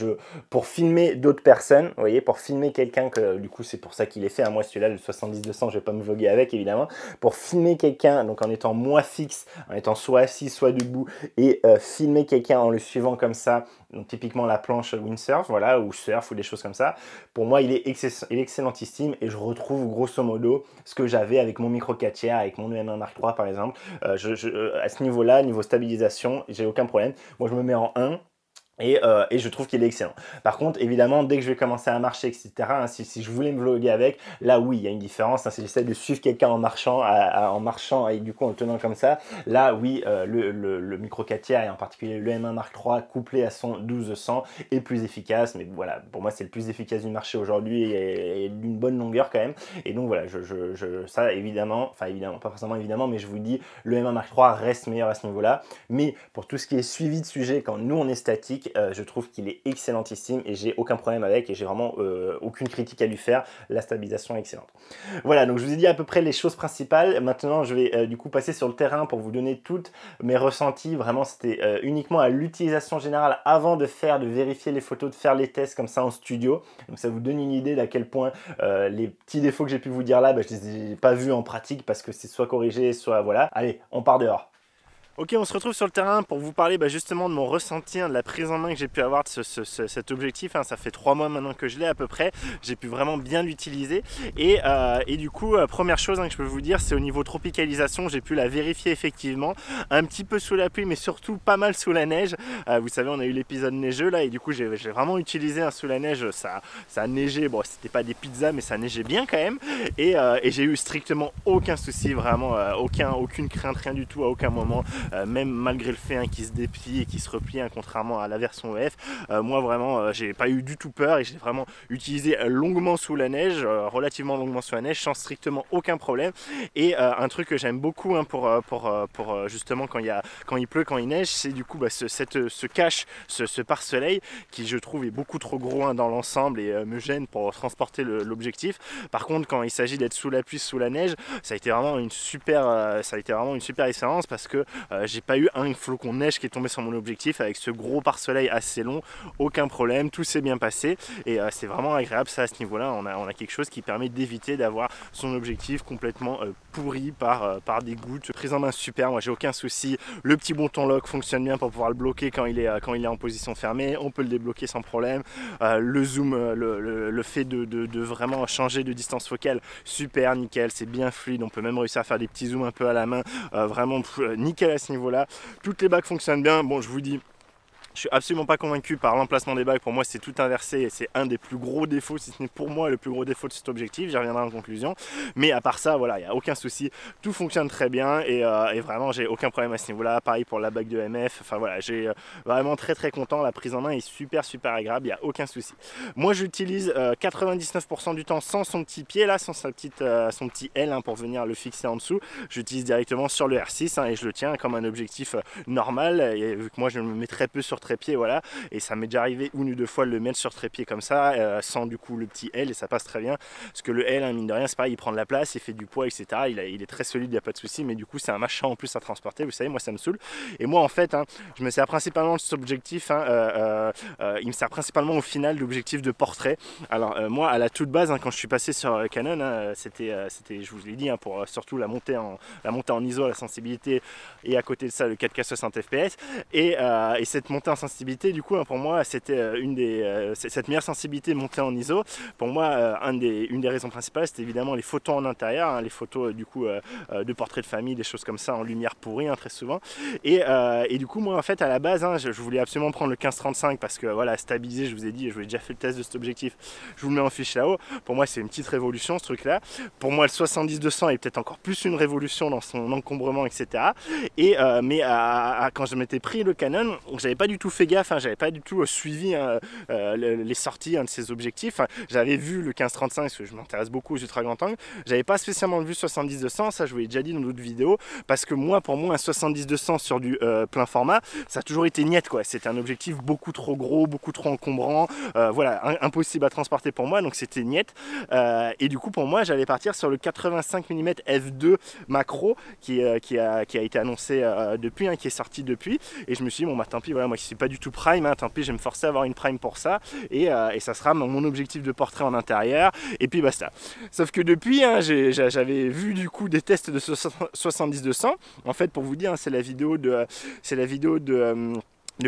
pour filmer d'autres personnes, vous voyez, pour filmer quelqu'un que, du coup, c'est pour ça qu'il est fait, hein. Moi, celui-là, le 70-200, je vais pas me vloguer avec, évidemment. Pour filmer quelqu'un, donc en étant moins fixe, en étant soit assis, soit debout, et filmer quelqu'un en le suivant comme ça, donc typiquement la planche windsurf, voilà, ou surf, ou des choses comme ça, pour moi, il est excellentissime, et je retrouve grosso modo ce que j'avais avec mon micro 4 tiers, avec mon EM1 Mark III, par exemple. À ce niveau-là, niveau stabilisation, j'ai aucun problème. Moi, je me mets en 1. Et je trouve qu'il est excellent. Par contre, évidemment, dès que je vais commencer à marcher, etc., hein, si je voulais me vloguer avec, là, oui, il y a une différence. Hein, si j'essaie de suivre quelqu'un en marchant et du coup en le tenant comme ça, là, oui, le micro 4 tiers et en particulier le M1 Mark III couplé à son 1200 est plus efficace. Mais voilà, pour moi, c'est le plus efficace du marché aujourd'hui et d'une bonne longueur quand même. Et donc voilà, ça évidemment, enfin évidemment, pas forcément évidemment, mais je vous dis, le M1 Mark III reste meilleur à ce niveau-là. Mais pour tout ce qui est suivi de sujet, quand nous on est statique, je trouve qu'il est excellentissime et j'ai aucun problème avec et j'ai vraiment aucune critique à lui faire. La stabilisation est excellente. Voilà, donc je vous ai dit à peu près les choses principales. Maintenant, je vais du coup passer sur le terrain pour vous donner toutes mes ressentis. Vraiment, c'était uniquement à l'utilisation générale avant de vérifier les photos, de faire les tests comme ça en studio. Donc ça vous donne une idée d'à quel point les petits défauts que j'ai pu vous dire là, je les ai pas vus en pratique parce que c'est soit corrigé, soit voilà. Allez, on part dehors. Ok, on se retrouve sur le terrain pour vous parler justement de mon ressenti, de la prise en main que j'ai pu avoir de cet objectif. Ça fait 3 mois maintenant que je l'ai à peu près. J'ai pu vraiment bien l'utiliser. Et du coup, première chose que je peux vous dire, c'est au niveau tropicalisation, j'ai pu la vérifier effectivement. Un petit peu sous la pluie, mais surtout pas mal sous la neige. Vous savez, on a eu l'épisode neigeux là, et du coup, j'ai vraiment utilisé sous la neige. Ça a neigé, bon, c'était pas des pizzas, mais ça neigeait bien quand même. Et j'ai eu strictement aucun souci, vraiment aucune crainte, rien du tout, à aucun moment. même malgré le fait qu'il se déplie et qu'il se replie, contrairement à la version EF. Moi vraiment j'ai pas eu du tout peur et j'ai vraiment utilisé longuement sous la neige, relativement longuement sous la neige, sans strictement aucun problème. Et un truc que j'aime beaucoup pour justement quand il pleut, quand il neige, c'est du coup ce cache, ce pare-soleil qui je trouve est beaucoup trop gros dans l'ensemble et me gêne pour transporter l'objectif. Par contre quand il s'agit d'être sous la pluie, sous la neige, ça a été vraiment une super expérience parce que j'ai pas eu un flocon de neige qui est tombé sur mon objectif avec ce gros pare-soleil assez long, aucun problème, tout s'est bien passé et c'est vraiment agréable ça à ce niveau là. On a quelque chose qui permet d'éviter d'avoir son objectif complètement pourri par des gouttes. Prise en main super, moi j'ai aucun souci, le petit bouton lock fonctionne bien pour pouvoir le bloquer quand il est en position fermée, on peut le débloquer sans problème. Le zoom, le fait de vraiment changer de distance focale, super nickel, c'est bien fluide, on peut même réussir à faire des petits zooms un peu à la main, vraiment nickel à ce niveau là. Toutes les bagues fonctionnent bien, bon je vous dis, je suis absolument pas convaincu par l'emplacement des bagues. Pour moi c'est tout inversé et c'est un des plus gros défauts, si ce n'est pour moi le plus gros défaut de cet objectif, j'y reviendrai en conclusion. Mais à part ça voilà, il n'y a aucun souci, tout fonctionne très bien et vraiment j'ai aucun problème à ce niveau là. Pareil pour la bague de MF, enfin voilà, j'ai vraiment très content, la prise en main est super agréable, il n'y a aucun souci. Moi j'utilise 99% du temps sans son petit pied là, sans son petit L pour venir le fixer en dessous. J'utilise directement sur le R6 et je le tiens comme un objectif normal, et vu que moi je me mets très peu sur trépied, voilà, et ça m'est déjà arrivé une ou deux fois de le mettre sur trépied comme ça, sans du coup le petit L, et ça passe très bien, parce que le L, mine de rien, c'est pareil, il prend de la place, il fait du poids, etc. Il est très solide, il n'y a pas de souci, mais du coup c'est un machin en plus à transporter, vous savez, moi ça me saoule. Et moi en fait, je me sers principalement de cet objectif, il me sert principalement au final l'objectif de portrait. Alors moi à la toute base, quand je suis passé sur Canon, c'était, je vous l'ai dit, pour surtout la montée en ISO, la sensibilité, et à côté de ça le 4K 60 fps, et cette montée en sensibilité, du coup pour moi c'était cette meilleure sensibilité montée en ISO, pour moi une des raisons principales, c'était évidemment les photos en intérieur, les photos du coup de portraits de famille, des choses comme ça en lumière pourrie très souvent, et du coup moi en fait à la base je voulais absolument prendre le 15-35 parce que voilà, stabiliser, je vous ai dit, je vous ai déjà fait le test de cet objectif, je vous le mets en fiche là-haut. Pour moi c'est une petite révolution ce truc là, pour moi le 70-200 est peut-être encore plus une révolution dans son encombrement, etc. Et mais quand je m'étais pris le Canon, j'avais pas du tout fait gaffe, j'avais pas du tout suivi les sorties de ces objectifs. J'avais vu le 15-35 parce que je m'intéresse beaucoup aux ultra grand angle, j'avais pas spécialement vu 70-200, ça je vous l'ai déjà dit dans d'autres vidéos, parce que pour moi un 70-200 sur du plein format, ça a toujours été niette quoi. C'était un objectif beaucoup trop gros, beaucoup trop encombrant, voilà, impossible à transporter pour moi, donc c'était niette. Et du coup pour moi j'allais partir sur le 85 mm f2 macro qui a été annoncé depuis, qui est sorti depuis, et je me suis dit bon bah tant pis, voilà, moi qui suis pas du tout prime, tant pis, je vais me forcer à avoir une prime pour ça, et ça sera mon objectif de portrait en intérieur, et puis basta. Sauf que depuis j'avais vu du coup des tests de 70-200, en fait pour vous dire, c'est la vidéo de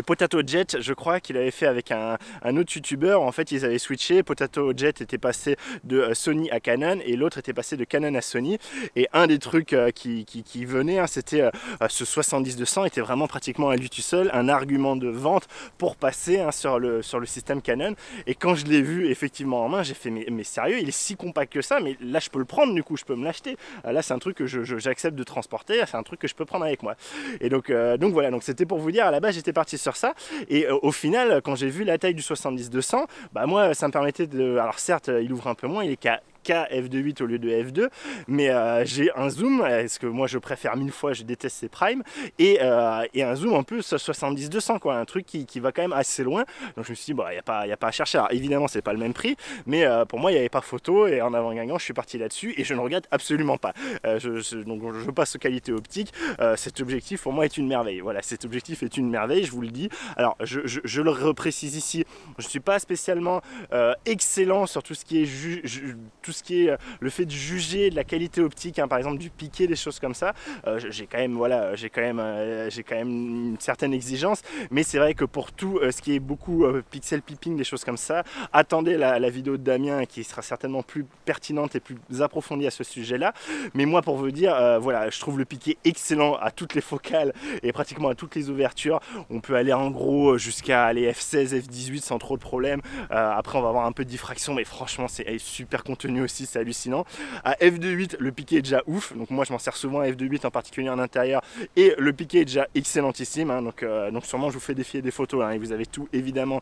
Potato Jet, je crois qu'il avait fait avec un autre youtubeur. En fait ils avaient switché, Potato Jet était passé de Sony à Canon et l'autre était passé de Canon à Sony, et un des trucs qui venait, c'était ce 70-200 était vraiment pratiquement à lui tout seul un argument de vente pour passer sur le système Canon. Et quand je l'ai vu effectivement en main, j'ai fait mais sérieux, il est si compact que ça, mais là je peux le prendre, du coup je peux me l'acheter, là c'est un truc que j'accepte de transporter, c'est un truc que je peux prendre avec moi. Et donc voilà, donc c'était pour vous dire, à la base j'étais parti sur ça, et au final quand j'ai vu la taille du 70-200, bah moi ça me permettait de, alors certes il ouvre un peu moins, il est qu'à f2.8 au lieu de f2, mais j'ai un zoom, parce que moi je préfère 1000 fois, je déteste ces primes, et un zoom en plus 70-200 quoi, un truc qui va quand même assez loin. Donc je me suis dit bon, il n'y a pas à chercher. Alors évidemment c'est pas le même prix, mais pour moi il n'y avait pas photo, et en avant Guingamp je suis parti là-dessus et je ne regrette absolument pas. Donc je passe aux qualités optiques, cet objectif pour moi est une merveille, voilà, cet objectif est une merveille, je vous le dis. Alors je le reprécise ici, je ne suis pas spécialement excellent sur tout ce qui est le fait de juger de la qualité optique, par exemple du piqué, des choses comme ça. J'ai quand même une certaine exigence, mais c'est vrai que pour tout ce qui est beaucoup pixel peeping, des choses comme ça, attendez la vidéo de Damien qui sera certainement plus pertinente et plus approfondie à ce sujet là. Mais moi pour vous dire, voilà, je trouve le piqué excellent à toutes les focales et pratiquement à toutes les ouvertures. On peut aller en gros jusqu'à aller f16, f18 sans trop de problème. Après on va avoir un peu de diffraction, mais franchement c'est super contenu aussi, c'est hallucinant. À f2.8, le piqué est déjà ouf, donc moi je m'en sers souvent à f2.8 en particulier en intérieur, et le piqué est déjà excellentissime, hein, donc sûrement je vous fais défiler des photos, hein, et vous avez tout évidemment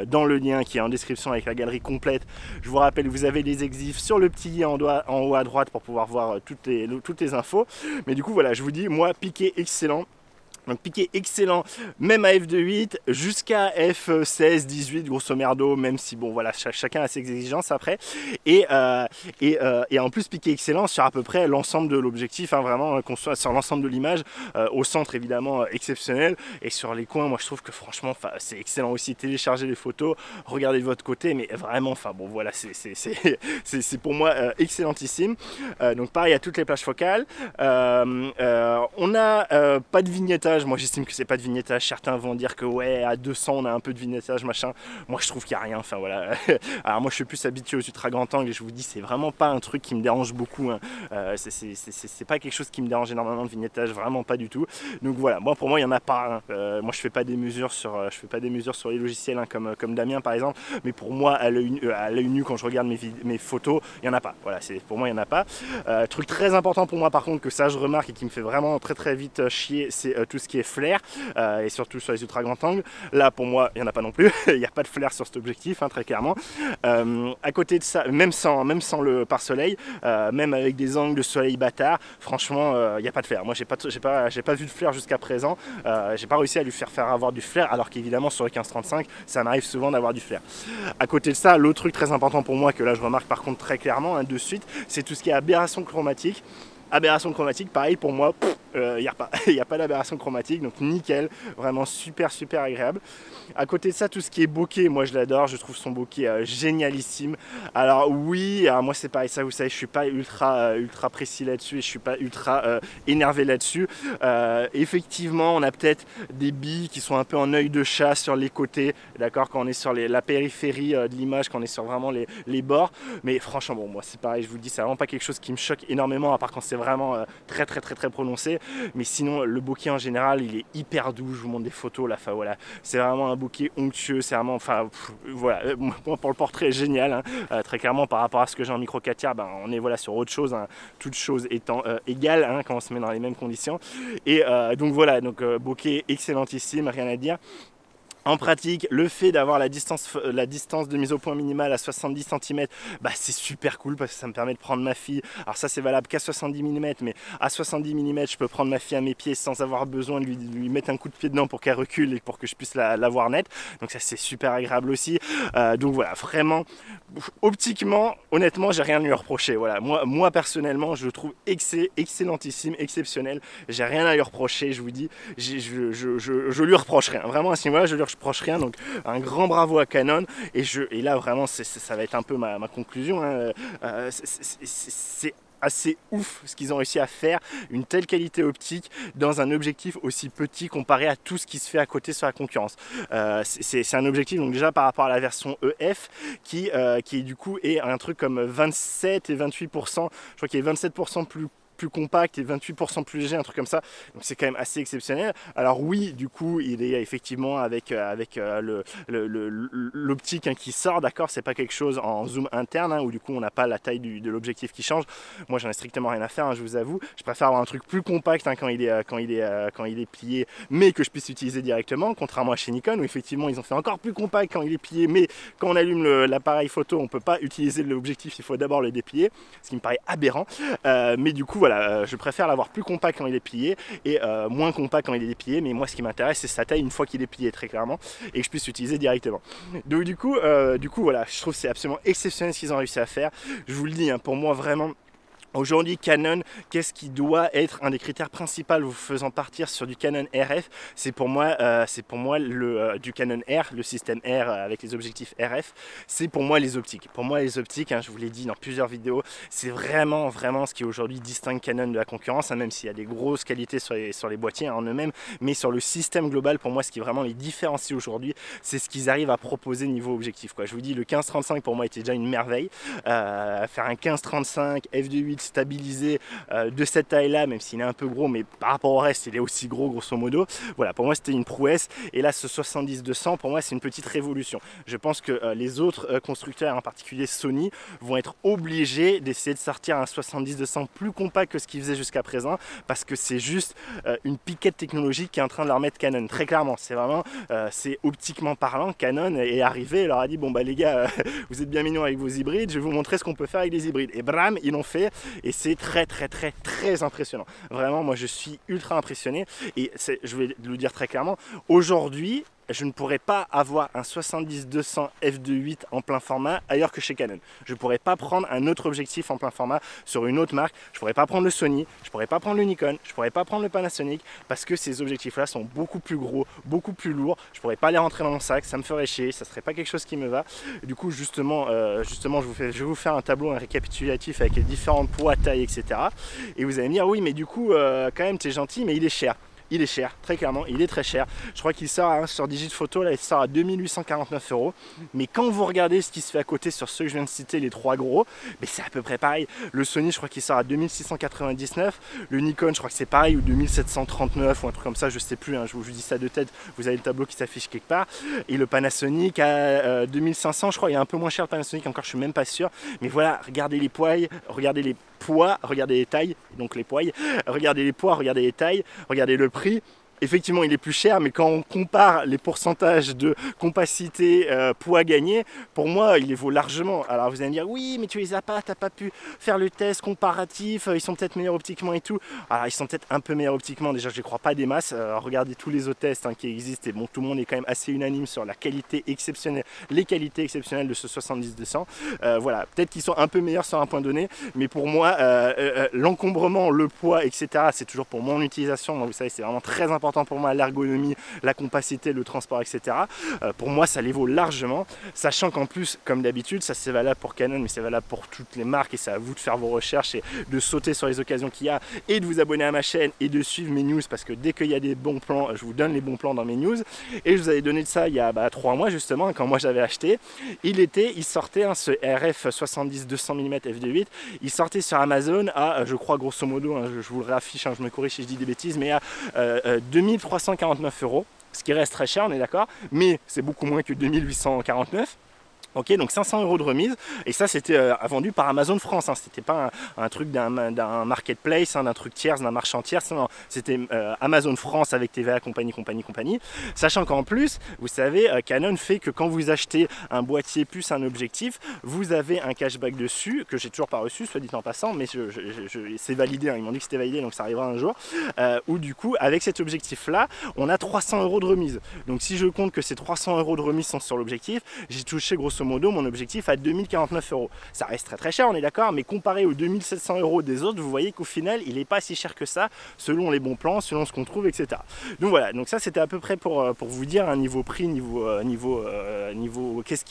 dans le lien qui est en description avec la galerie complète. Je vous rappelle, vous avez les exifs sur le petit i en haut à droite pour pouvoir voir toutes les infos, mais du coup voilà, je vous dis, moi piqué excellent. Donc piqué excellent, même à f2.8 jusqu'à f16, 18 grosso merdo, même si bon voilà, chacun a ses exigences après. Et en plus piqué excellent sur à peu près l'ensemble de l'objectif, hein, vraiment qu'on soit sur l'ensemble de l'image, au centre évidemment exceptionnel, et sur les coins moi je trouve que franchement c'est excellent aussi. Téléchargez les photos, regardez de votre côté, mais vraiment enfin bon voilà, c'est pour moi excellentissime. Donc pareil à toutes les plages focales. On a pas de vignettage. Moi j'estime que c'est pas de vignettage. Certains vont dire que ouais, à 200 on a un peu de vignettage machin. Moi je trouve qu'il n'y a rien, enfin voilà. Alors moi je suis plus habitué aux ultra grand angle et je vous dis c'est vraiment pas un truc qui me dérange beaucoup, hein. C'est pas quelque chose qui me dérange énormément de vignettage, vraiment pas du tout. Donc voilà, moi pour moi il y en a pas, hein. Moi je fais pas des mesures sur les logiciels, hein, comme Damien par exemple, mais pour moi à l'œil nu quand je regarde mes photos, il y en a pas. Voilà, pour moi il y en a pas. Truc très important pour moi par contre, que ça je remarque et qui me fait vraiment très vite chier, c'est tout ce qui est flair, et surtout sur les ultra grand angles. Là pour moi il n'y en a pas non plus. Il n'y a pas de flair sur cet objectif, hein, très clairement. À côté de ça, même sans le pare-soleil, même avec des angles de soleil bâtard, franchement il n'y a pas de flair. Moi j'ai pas vu de flair jusqu'à présent. J'ai pas réussi à lui faire avoir du flair, alors qu'évidemment sur le 15-35 ça m'arrive souvent d'avoir du flair. À côté de ça, l'autre truc très important pour moi, que là je remarque par contre très clairement, hein, de suite, c'est tout ce qui est aberration chromatique. Aberration chromatique, pareil pour moi, il n'y a pas d'aberration chromatique, donc nickel, vraiment super agréable. À côté de ça, tout ce qui est bokeh, moi je l'adore, je trouve son bokeh génialissime. Alors oui, alors moi c'est pareil, ça vous savez, je suis pas ultra précis là-dessus et je suis pas ultra énervé là-dessus. Effectivement, on a peut-être des billes qui sont un peu en œil de chat sur les côtés, d'accord, quand on est sur la périphérie de l'image, quand on est sur vraiment les bords, mais franchement bon, moi c'est pareil, je vous le dis, c'est vraiment pas quelque chose qui me choque énormément, à part quand c'est vraiment très prononcé. Mais sinon le bokeh en général il est hyper doux. Je vous montre des photos là, enfin voilà, c'est vraiment un bokeh onctueux, c'est vraiment, enfin voilà, moi pour le portrait génial, hein. Très clairement par rapport à ce que j'ai en micro 4 tiers, ben, on est voilà sur autre chose, hein, toutes choses étant égales, hein, quand on se met dans les mêmes conditions, et donc voilà, donc bokeh excellentissime, rien à dire. En pratique, le fait d'avoir la distance de mise au point minimale à 70 cm, bah, c'est super cool parce que ça me permet de prendre ma fille. Alors ça c'est valable qu'à 70 mm, mais à 70 mm je peux prendre ma fille à mes pieds sans avoir besoin de lui mettre un coup de pied dedans pour qu'elle recule et pour que je puisse la voir nette. Donc ça c'est super agréable aussi. Donc voilà, vraiment, optiquement, honnêtement, j'ai rien à lui reprocher. Voilà, moi personnellement, je le trouve excellentissime, exceptionnel. J'ai rien à lui reprocher, je vous dis, je lui reproche rien. Vraiment à ce niveau-là, je lui reproche rien. Donc un grand bravo à Canon. Et là vraiment, ça va être un peu ma conclusion, hein. C'est assez ouf ce qu'ils ont réussi à faire, une telle qualité optique dans un objectif aussi petit comparé à tout ce qui se fait à côté sur la concurrence. C'est un objectif donc déjà par rapport à la version EF qui du coup est un truc comme 27 et 28%, je crois qu'il est 27% plus compact et 28% plus léger, un truc comme ça, donc c'est quand même assez exceptionnel. Alors oui, du coup il est effectivement avec l'optique, hein, qui sort, d'accord, c'est pas quelque chose en zoom interne, hein, où du coup on n'a pas la taille de l'objectif qui change. Moi j'en ai strictement rien à faire, hein, je vous avoue, je préfère avoir un truc plus compact, hein, quand il est plié, mais que je puisse utiliser directement, contrairement à chez Nikon où effectivement ils ont fait encore plus compact quand il est plié, mais quand on allume l'appareil photo on peut pas utiliser l'objectif, il faut d'abord le déplier, ce qui me paraît aberrant. Mais du coup voilà, je préfère l'avoir plus compact quand il est plié et moins compact quand il est déplié, mais moi ce qui m'intéresse c'est sa taille une fois qu'il est plié, très clairement, et que je puisse l'utiliser directement. Donc du coup voilà, je trouve que c'est absolument exceptionnel ce qu'ils ont réussi à faire. Je vous le dis, hein, pour moi vraiment, aujourd'hui, Canon, qu'est-ce qui doit être un des critères principaux vous faisant partir sur du Canon RF? C'est pour moi du Canon R, le système R avec les objectifs RF, c'est pour moi les optiques. Pour moi les optiques, hein, je vous l'ai dit dans plusieurs vidéos, c'est vraiment ce qui aujourd'hui distingue Canon de la concurrence, hein, même s'il y a des grosses qualités sur les boîtiers, hein, en eux-mêmes, mais sur le système global, pour moi ce qui vraiment les différencie aujourd'hui, c'est ce qu'ils arrivent à proposer niveau objectif, quoi. Je vous dis, le 15-35 pour moi était déjà une merveille. Faire un 15-35 f2.8 objectif stabilisé de cette taille-là, même s'il est un peu gros, mais par rapport au reste, il est aussi gros, grosso modo. Voilà, pour moi, c'était une prouesse. Et là, ce 70-200, pour moi, c'est une petite révolution. Je pense que les autres constructeurs, en particulier Sony, vont être obligés d'essayer de sortir un 70-200 plus compact que ce qu'ils faisaient jusqu'à présent, parce que c'est juste une piquette technologique qui est en train de leur mettre Canon. Très clairement, c'est vraiment, c'est optiquement parlant, Canon est arrivé et leur a dit, bon bah les gars, vous êtes bien mignons avec vos hybrides, je vais vous montrer ce qu'on peut faire avec les hybrides. Et bram, ils l'ont fait, et c'est très impressionnant. Vraiment, moi je suis ultra impressionné, et je vais le dire très clairement, aujourd'hui, je ne pourrais pas avoir un 70-200 f2.8 en plein format ailleurs que chez Canon. Je ne pourrais pas prendre un autre objectif en plein format sur une autre marque. Je ne pourrais pas prendre le Sony, je ne pourrais pas prendre le Nikon, je ne pourrais pas prendre le Panasonic, parce que ces objectifs-là sont beaucoup plus gros, beaucoup plus lourds. Je ne pourrais pas les rentrer dans mon sac, ça me ferait chier, ça ne serait pas quelque chose qui me va. Du coup, justement je vais vous faire un tableau, un récapitulatif avec les différents poids, tailles, etc. Et vous allez me dire, oui, mais du coup, quand même, t'es gentil, mais il est cher. Il est cher, très clairement, il est très cher. Je crois qu'il sort sur Digiphoto, là il sort à 2849 €. Mais quand vous regardez ce qui se fait à côté sur ceux que je viens de citer, les trois gros, c'est à peu près pareil. Le Sony, je crois qu'il sort à 2699. Le Nikon, je crois que c'est pareil, ou 2739 ou un truc comme ça, je sais plus, hein, je vous dis ça de tête, vous avez le tableau qui s'affiche quelque part. Et le Panasonic à 2500, je crois, il est un peu moins cher le Panasonic, encore je suis même pas sûr. Mais voilà, regardez les poids, regardez les poids, regardez les tailles, donc les poids, regardez les poids, regardez les tailles, regardez le prix. Effectivement, il est plus cher, mais quand on compare les pourcentages de compacité, poids gagné, pour moi, il les vaut largement. Alors vous allez me dire, oui, mais tu les as pas, t'as pas pu faire le test comparatif, ils sont peut-être meilleurs optiquement et tout. Alors ils sont peut-être un peu meilleurs optiquement, déjà je ne crois pas des masses. Regardez tous les autres tests qui existent, et bon, tout le monde est quand même assez unanime sur la qualité exceptionnelle, les qualités exceptionnelles de ce 70-200. Voilà, peut-être qu'ils sont un peu meilleurs sur un point donné, mais pour moi, l'encombrement, le poids, etc., c'est toujours pour mon utilisation. Moi, vous savez, c'est vraiment très important pour moi, l'ergonomie, la compacité, le transport, etc. Pour moi, ça les vaut largement, sachant qu'en plus, comme d'habitude, ça c'est valable pour Canon, mais c'est valable pour toutes les marques, et c'est à vous de faire vos recherches et de sauter sur les occasions qu'il y a, et de vous abonner à ma chaîne et de suivre mes news, parce que dès qu'il y a des bons plans, je vous donne les bons plans dans mes news. Et je vous avais donné de ça il y a 3 mois justement, quand moi j'avais acheté. Il sortait ce RF 70-200 mm f2.8, il sortait sur Amazon à, je crois grosso modo, hein, je vous le réaffiche, hein, je me corrige si je dis des bêtises, mais à 2349 €, ce qui reste très cher, on est d'accord, mais c'est beaucoup moins que 2849. Ok, donc 500 € de remise, et ça c'était vendu par Amazon France, hein. C'était pas un truc d'un marketplace, hein, d'un truc tierce, d'un marchand tierce, non, c'était Amazon France avec TVA, compagnie. Sachant qu'en plus, vous savez, Canon fait que quand vous achetez un boîtier plus un objectif, vous avez un cashback dessus, que j'ai toujours pas reçu, soit dit en passant, mais c'est validé, hein, ils m'ont dit que c'était validé, donc ça arrivera un jour, où du coup, avec cet objectif-là, on a 300 € de remise. Donc si je compte que ces 300 € de remise sont sur l'objectif, j'ai touché grosso modo mon objectif à 2049 €. Ça reste très cher, on est d'accord, mais comparé aux 2700 € des autres, vous voyez qu'au final il n'est pas si cher que ça, selon les bons plans, selon ce qu'on trouve, etc. Donc voilà, donc ça c'était à peu près pour vous dire un niveau prix, niveau qu'est-ce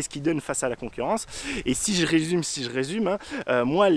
qui donne face à la concurrence. Et si je résume, hein, moi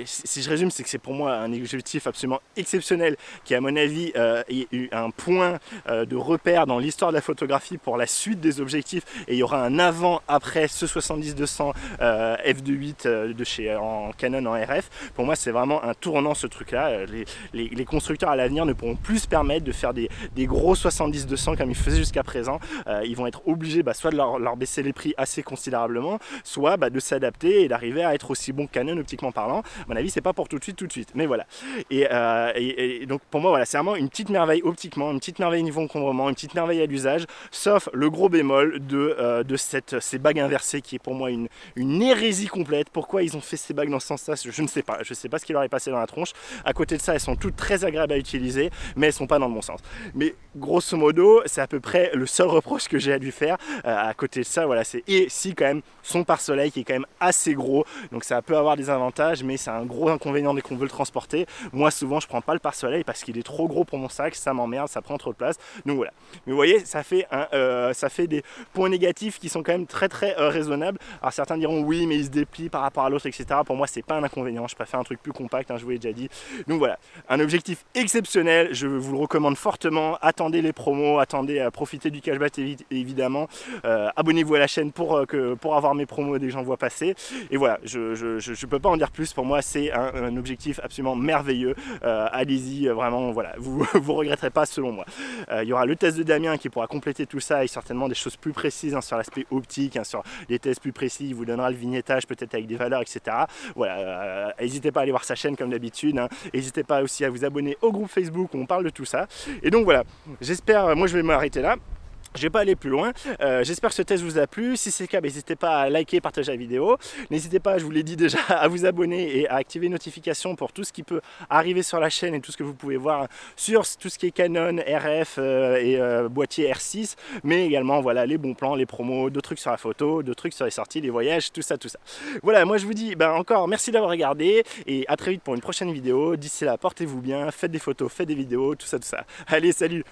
si je résume, c'est que c'est pour moi un objectif absolument exceptionnel, qui à mon avis est un point de repère dans l'histoire de la photographie pour la suite des objectifs, et il y aura un avant après ce 70-200 f2.8 de chez en Canon en RF. Pour moi c'est vraiment un tournant, ce truc là. Les constructeurs à l'avenir ne pourront plus se permettre de faire des gros 70-200 comme ils faisaient jusqu'à présent. Ils vont être obligés soit de leur baisser les prix assez considérablement, soit de s'adapter et d'arriver à être aussi bon que Canon optiquement parlant. À mon avis c'est pas pour tout de suite, mais voilà. Et donc pour moi voilà, c'est vraiment une petite merveille optiquement, une petite merveille niveau encombrement, une petite merveille à l'usage, sauf le gros bémol de ces bagues inversées, qui est pour moi une hérésie complète. Pourquoi ils ont fait ces bagues dans ce sens-là, je ne sais pas. Je sais pas ce qui leur est passé dans la tronche. À côté de ça, elles sont toutes très agréables à utiliser, mais elles sont pas dans le bon sens. Mais grosso modo, c'est à peu près le seul reproche que j'ai à lui faire. À côté de ça, voilà, et si quand même son pare-soleil qui est quand même assez gros, donc ça peut avoir des avantages, mais c'est un gros inconvénient dès qu'on veut le transporter. Moi souvent je prends pas le pare-soleil parce qu'il est trop gros pour mon sac, ça m'emmerde, ça prend trop de place. Donc voilà. Mais vous voyez, ça fait points négatifs qui sont quand même très raisonnables. Alors certains diront oui mais il se déplie par rapport à l'autre, etc. Pour moi c'est pas un inconvénient, je préfère un truc plus compact, hein, je vous l'ai déjà dit. Donc voilà, un objectif exceptionnel, je vous le recommande fortement. Attendez les promos, attendez à profiter du cashback évidemment. Abonnez-vous à la chaîne pour avoir mes promos dès que j'en vois passer. Et voilà, je peux pas en dire plus, pour moi c'est un objectif absolument merveilleux. Allez-y, vraiment, voilà, vous regretterez pas selon moi. Il y aura le test de Damien qui pourra compléter tout ça et certainement des choses plus précises, hein, sur l'aspect optique, hein, sur les tests plus précis, il vous donnera le vignettage peut-être avec des valeurs, etc. Voilà, n'hésitez pas à aller voir sa chaîne comme d'habitude, hein. N'hésitez pas aussi à vous abonner au groupe Facebook où on parle de tout ça. Et donc voilà, j'espère, moi je vais m'arrêter là. Je vais pas aller plus loin, j'espère que ce test vous a plu. Si c'est le cas, n'hésitez pas à liker, partager la vidéo. N'hésitez pas, je vous l'ai dit déjà, à vous abonner et à activer les notifications pour tout ce qui peut arriver sur la chaîne et tout ce que vous pouvez voir sur tout ce qui est Canon, RF et boîtier R6. Mais également, voilà, les bons plans, les promos, d'autres trucs sur la photo, d'autres trucs sur les sorties, les voyages, tout ça. Voilà, moi je vous dis encore merci d'avoir regardé et à très vite pour une prochaine vidéo. D'ici là, portez-vous bien, faites des photos, faites des vidéos, tout ça. Allez, salut!